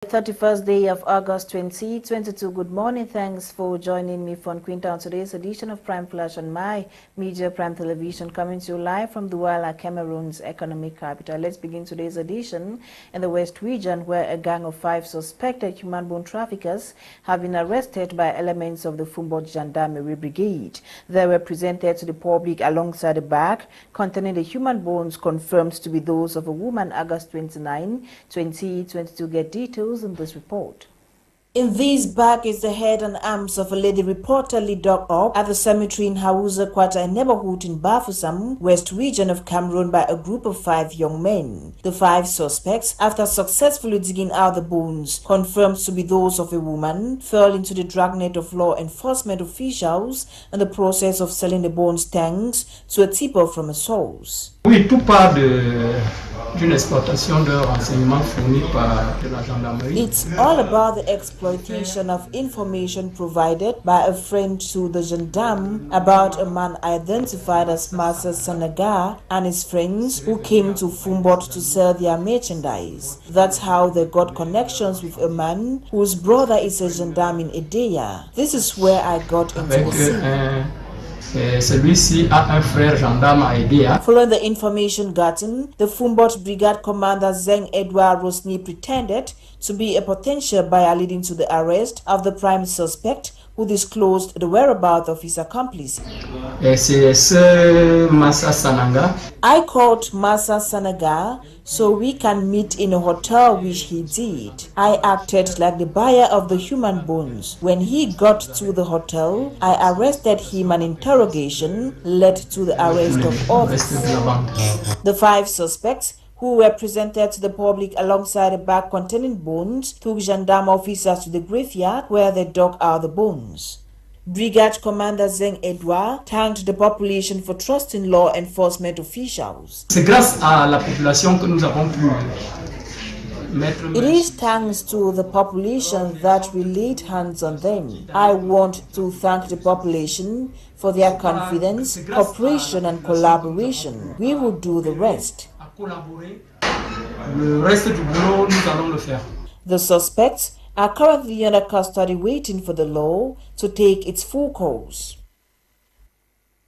31st day of August 2022. Good morning. Thanks for joining me, Fon Quinter, on today's edition of Prime Flash on my Media Prime Television, coming to you live from Douala, Cameroon's economic capital. Let's begin today's edition in the West region, where a gang of 5 suspected human bone traffickers have been arrested by elements of the Fumbot Gendarmerie Brigade. They were presented to the public alongside a bag containing the human bones confirmed to be those of a woman, August 29, 2022. Get details in this report. In this bag is the head and arms of a lady reportedly dug up at the cemetery in Hausa Quarter, a neighborhood in Bafoussam, West region of Cameroon, by a group of 5 young men. The 5 suspects, after successfully digging out the bones, confirmed to be those of a woman, fell into the dragnet of law enforcement officials in the process of selling the bones thanks to a tip from a source. Oui, tout part d'une exploitation de renseignements fournis par la gendarmerie. It's all about the exploitation of information provided by a friend to the gendarme about a man identified as Master Sanaga and his friends who came to Fumbot to sell their merchandise. That's how they got connections with a man whose brother is a gendarme in Edea. This is where I got into the scene. Celui-ci a un frère gendarme à Edea. Following the information gotten, the Fumbot Brigade Commander Zeng Edouard Rosny pretended to be a potential buyer, leading to the arrest of the prime suspect, who disclosed the whereabouts of his accomplice. I called Massa Sanaga so we can meet in a hotel, which he did. I acted like the buyer of the human bones. When he got to the hotel, I arrested him, and interrogation led to the arrest of others. The 5 suspects, who were presented to the public alongside a bag containing bones, took gendarme officers to the graveyard where they dug out the bones. Brigade Commander Zeng Edouard thanked the population for trusting law enforcement officials. C'est grâce à la population que nous avons pu mettre. It is thanks to the population that we laid hands on them. I want to thank the population for their confidence, cooperation and collaboration. We will do the rest. Le reste du boulot, nous allons le faire. The suspects are currently under custody, waiting for the law to take its full course.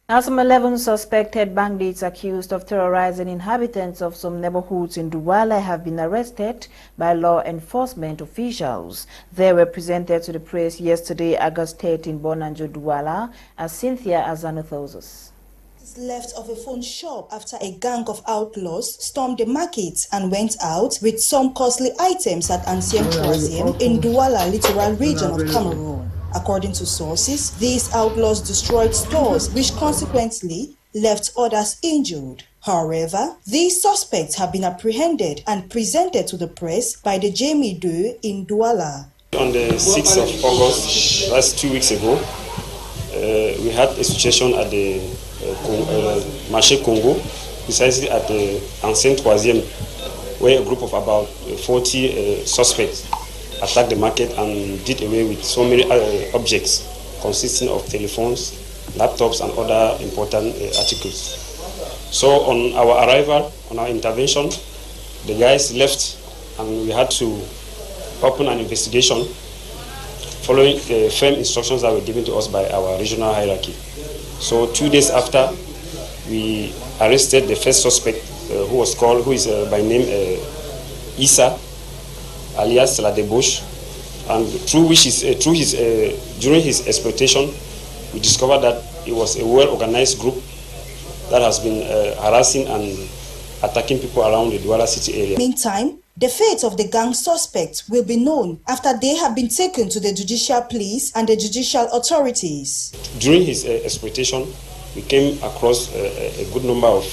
Now, some 11 suspected bandits accused of terrorizing inhabitants of some neighborhoods in Douala have been arrested by law enforcement officials. They were presented to the press yesterday, August 13, Bonanjo, Douala, as Cynthia Azano tells us. Left of a phone shop after a gang of outlaws stormed the market and went out with some costly items at Ancien Troisième in Douala, littoral region of Cameroon. According to sources, these outlaws destroyed stores, which consequently left others injured. However, these suspects have been apprehended and presented to the press by the Jamie 2 in Douala. On the 6th of August, that's 2 weeks ago, we had a situation at the Marché Congo, precisely at the Ancien Troisième, where a group of about 40 suspects attacked the market and did away with so many objects consisting of telephones, laptops and other important articles. So on our arrival, on our intervention, the guys left and we had to open an investigation following firm instructions that were given to us by our regional hierarchy. So 2 days after, we arrested the first suspect, who is by name Issa, alias La Debauche, and during his exploitation, we discovered that it was a well-organized group that has been harassing and attacking people around the Douala city area. Meantime, the fate of the gang suspects will be known after they have been taken to the judicial police and the judicial authorities. During his exploitation, we came across a good number of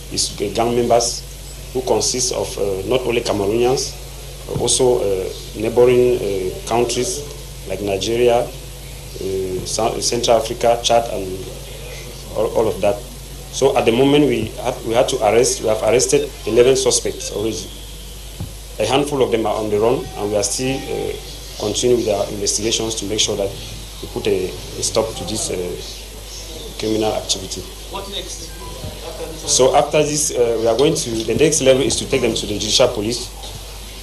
his gang members who consist of not only Cameroonians, but also neighboring countries like Nigeria, Central Africa, Chad, and all of that. So at the moment we have arrested 11 suspects already. A handful of them are on the run, and we are still continuing with our investigations to make sure that we put a stop to this criminal activity. What next? So after this, we are going to, the next level is to take them to the judicial police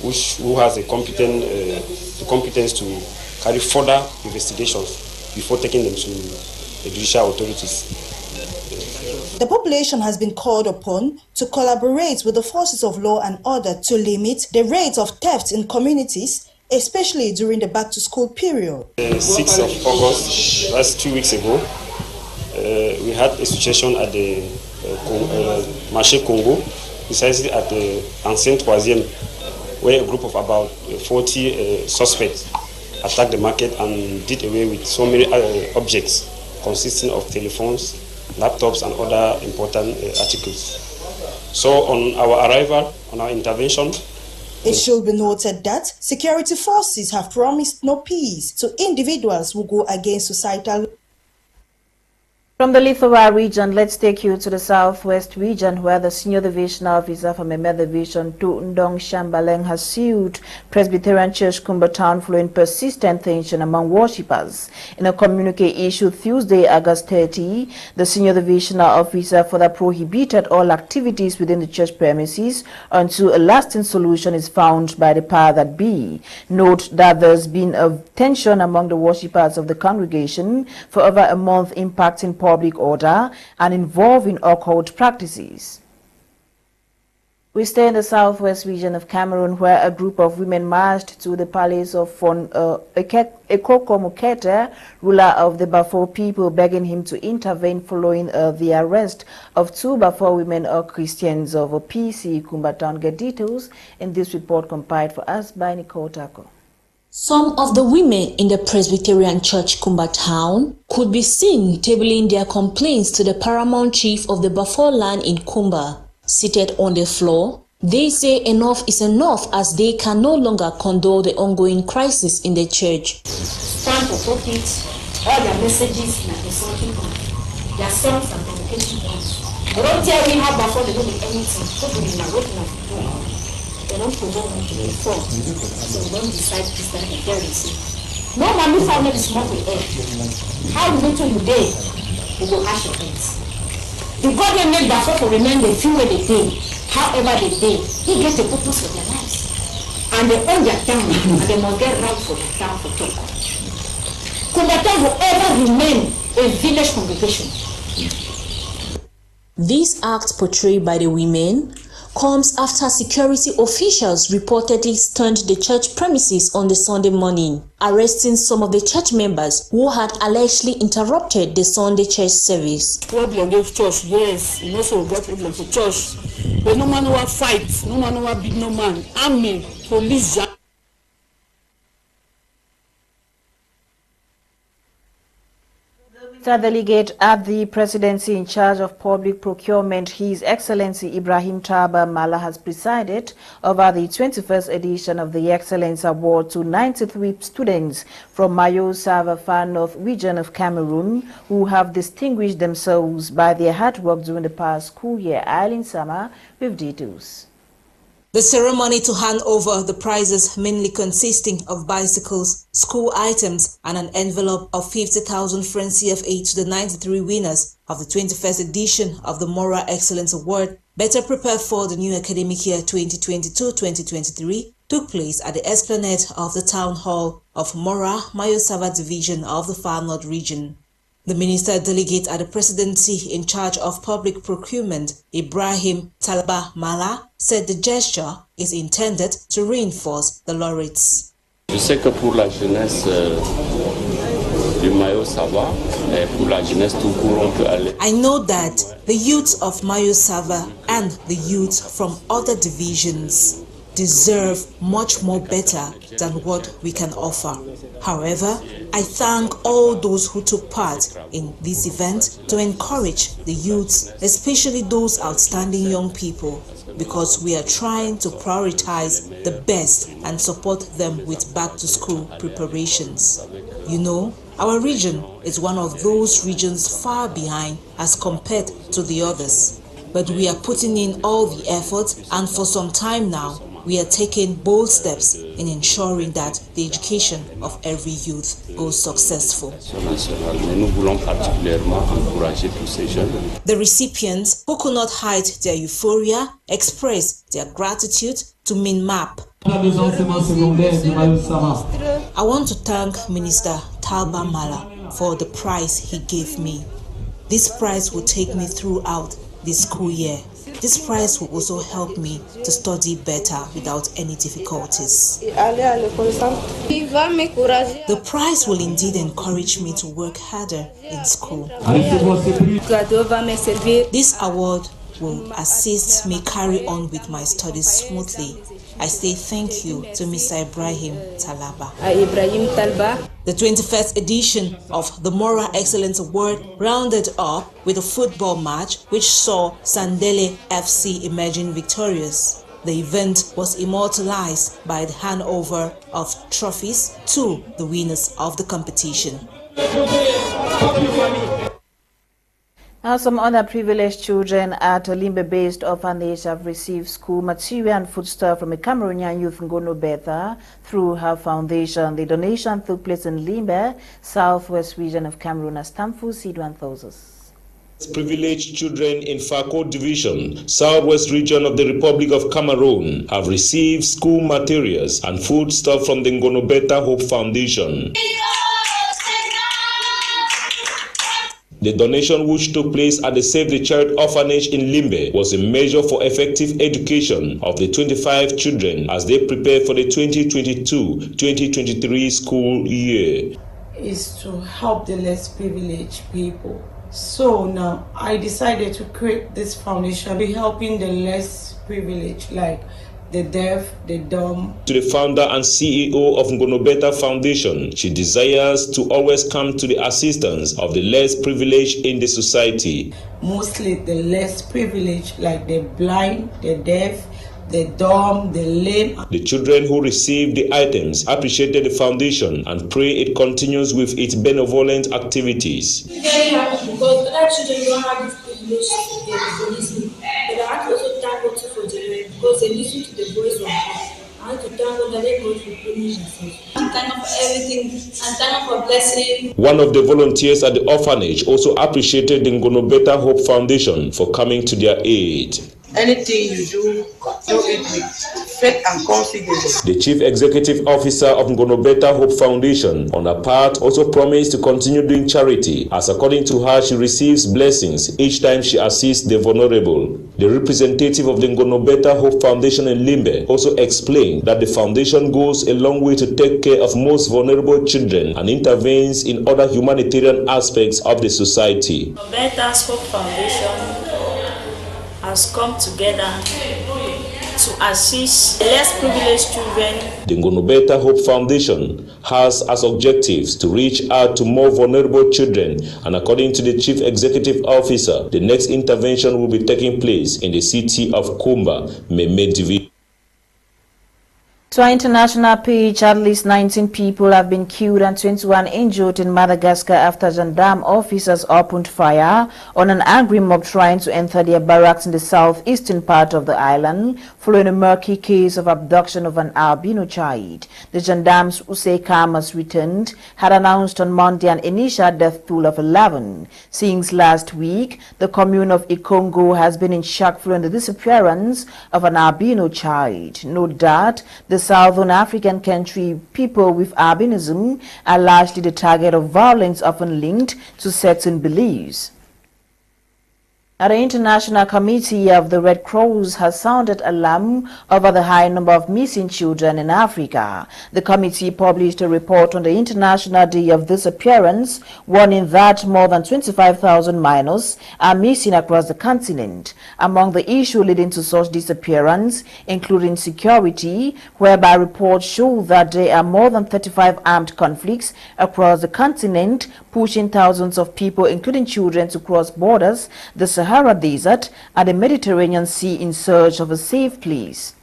who has the competence to carry further investigations before taking them to the judicial authorities. The population has been called upon to collaborate with the forces of law and order to limit the rate of theft in communities, especially during the back-to-school period. 6th of August, that's 2 weeks ago, we had a situation at the Marché Congo, precisely at the Ancien Troisième, where a group of about 40 suspects attacked the market and did away with so many objects consisting of telephones, laptops and other important articles. So on our arrival, on our intervention, it should be noted that security forces have promised no peace to individuals who go against societal. From the Lithowa region, let's take you to the southwest region, where the senior division officer from Emir Division, Ndong Shambaleng, has sued Presbyterian Church Kumba Town following persistent tension among worshippers. In a communique issued Tuesday, August 30, the senior divisional officer further prohibited all activities within the church premises until a lasting solution is found by the power that be. Note that there's been a tension among the worshippers of the congregation for over a month, impacting public order and involving occult practices. We stay in the southwest region of Cameroon, where a group of women marched to the palace of Fon Quinter, ruler of the Bafo people, begging him to intervene following the arrest of 2 Bafo women or Christians of PC Kumba Town. Get details in this report compiled for us by Nicole Tako. Some of the women in the Presbyterian Church Kumba Town could be seen tabling their complaints to the paramount chief of the Bafo land in Kumba. Seated on the floor, they say enough is enough as they can no longer condone the ongoing crisis in the church. Stand for profit, all their messages and their songs and communication points. They don't tell me how Bafo they don't do anything. They don't provoke me to be informed, so we don't decide this time of heresy. No man who found this month with air. How little you dare, we will ask your heads. The God will make Bafo to remain the few way they did, however they did. He gets a purpose for their lives. And they own their town, and they must get right for their town for talk. Kumba Town will ever remain a village congregation. This act portrayed by the women comes after security officials reportedly stormed the church premises on the Sunday morning, arresting some of the church members who had allegedly interrupted the Sunday church service. Problem with church, yes, you know, so we got problem for church. But no man who fight, no man who beat no man, army, police. The delegate at the presidency in charge of public procurement, His Excellency Ibrahim Taba Mala, has presided over the 21st edition of the Excellence Award to 93 students from Mayo Sava Far North region of Cameroon who have distinguished themselves by their hard work during the past school year. Eileen Sama with details. The ceremony to hand over the prizes, mainly consisting of bicycles, school items, and an envelope of 50,000 francs CFA to the 93 winners of the 21st edition of the Moral Excellence Award, better prepared for the new academic year 2022-2023, took place at the esplanade of the Town Hall of Mora, Mayo Sava Division of the Far North region. The minister delegate at the presidency in charge of public procurement, Ibrahim Talba Mala, said the gesture is intended to reinforce the laureates. Je sais que pour la jeunesse du Mayo Sava et pour la jeunesse tout court, on peut aller. I know that the youth of Mayo Sava and the youth from other divisions deserve much more better than what we can offer. However, I thank all those who took part in this event to encourage the youths, especially those outstanding young people, because we are trying to prioritize the best and support them with back-to-school preparations. You know, our region is one of those regions far behind as compared to the others. But we are putting in all the effort, and for some time now, we are taking bold steps in ensuring that the education of every youth goes successful. The recipients, who could not hide their euphoria, expressed their gratitude to MINMAP, I want to thank Minister Talba Mala for the prize he gave me. This prize will take me throughout this school year. This prize will also help me to study better without any difficulties. The prize will indeed encourage me to work harder in school. This award will assist me carry on with my studies smoothly. I say thank you to Mr. Ibrahim Talaba. The 21st edition of the Moral Excellence Award rounded up with a football match which saw Sandele FC emerging victorious. The event was immortalized by the handover of trophies to the winners of the competition. Now, some other privileged children at a Limbe-based orphanage have received school material and foodstuff from a Cameroonian youth Ngonobeta through her foundation. The donation took place in Limbe, southwest region of Cameroon, as Tamfu Sidwan tells us. Privileged children in Fako Division, southwest region of the Republic of Cameroon, have received school materials and foodstuff from the Ngonobeta Hope Foundation. The donation, which took place at the Save the Child orphanage in Limbe, was a measure for effective education of the 25 children as they prepare for the 2022-2023 school year. Is to help the less privileged people. So now I decided to create this foundation, be helping the less privileged, like the deaf, the dumb. To the founder and CEO of Ngonobeta Foundation, she desires to always come to the assistance of the less privileged in the society. Mostly the less privileged, like the blind, the deaf, the dumb, the lame. The children who received the items appreciated the foundation and pray it continues with its benevolent activities. Very happy because other children don't have this privilege to listen. But I have to also thank God for children because they listen to the voice of God. I have to thank God that they go to privilege themselves. I'm thankful for everything. I'm thankful for blessing. One of the volunteers at the orphanage also appreciated the Ngonobeta Hope Foundation for coming to their aid. Anything you do it with faith and confidence. The Chief Executive Officer of Ngonobeta Hope Foundation, on her part, also promised to continue doing charity, as according to her, she receives blessings each time she assists the vulnerable. The representative of the Ngonobeta Hope Foundation in Limbe also explained that the foundation goes a long way to take care of most vulnerable children and intervenes in other humanitarian aspects of the society. Ngonobeta Hope Foundation has come together to assist the less privileged children. The Ngonobeta Hope Foundation has as objectives to reach out to more vulnerable children, and according to the Chief Executive Officer, the next intervention will be taking place in the city of Kumba, Meme Division. To our international page, at least 19 people have been killed and 21 injured in Madagascar after gendarme officers opened fire on an angry mob trying to enter their barracks in the southeastern part of the island, following a murky case of abduction of an albino child. The gendarmes, who say calm has returned, had announced on Monday an initial death toll of 11. Since last week, the commune of Ikongo has been in shock following the disappearance of an albino child. Note that the Southern African country, people with albinism are largely the target of violence often linked to certain beliefs. The International Committee of the Red Cross has sounded alarm over the high number of missing children in Africa. The committee published a report on the International Day of Disappearance, warning that more than 25,000 minors are missing across the continent. Among the issues leading to such disappearance, including security, whereby reports show that there are more than 35 armed conflicts across the continent, pushing thousands of people, including children, to cross borders, the Sahara Desert, and the Mediterranean Sea in search of a safe place.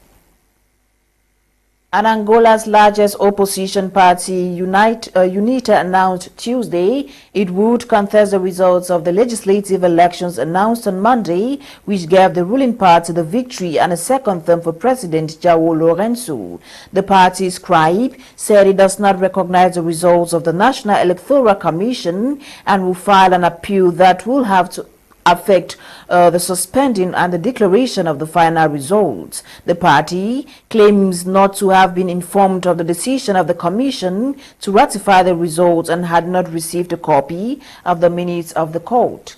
And Angola's largest opposition party, UNITA, announced Tuesday it would contest the results of the legislative elections announced on Monday, which gave the ruling party the victory and a second term for President João Lourenço. The party's scribe said it does not recognize the results of the National Electoral Commission and will file an appeal that will have to affect the suspending and the declaration of the final results. The party claims not to have been informed of the decision of the commission to ratify the results and had not received a copy of the minutes of the court.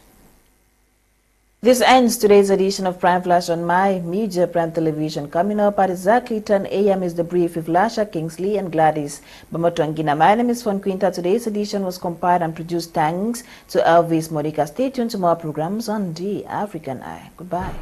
This ends today's edition of Prime Flash on My Media Prime Television. Coming up at exactly 10 a.m. is the brief with Lasha, Kingsley and Gladys Bamotwangina. My name is Fon Quinter. Today's edition was compiled and produced thanks to Elvis, Modika. Stay tuned to more programs on The African Eye. Goodbye.